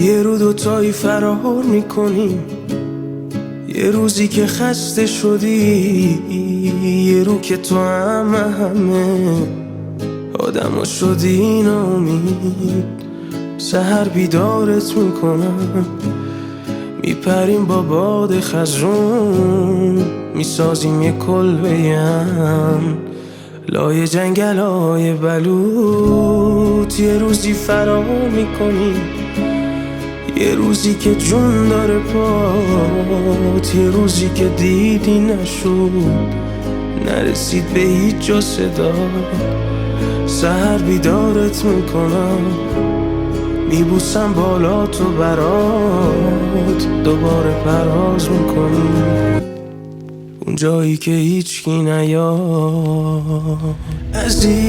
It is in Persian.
یه رو دوتایی فرار میکنیم، یه روزی که خسته شدی، یه رو که تو همه آدمو شدی ناامید. سحر بیدارت میکنم، میپریم با باد خزرون، میسازیم یه کلبه‌ام لای جنگل های بلوط. یه روزی فرار میکنیم، یه روزی که جون داره پات، یه روزی که دیدی نشد، نرسید به هیچ جا صدا. سحر بیدارت میکنم، میبوسم بالا تو برات، دوباره پرواز میکنی اون جایی که هیچکی نیاد. عزیزترینم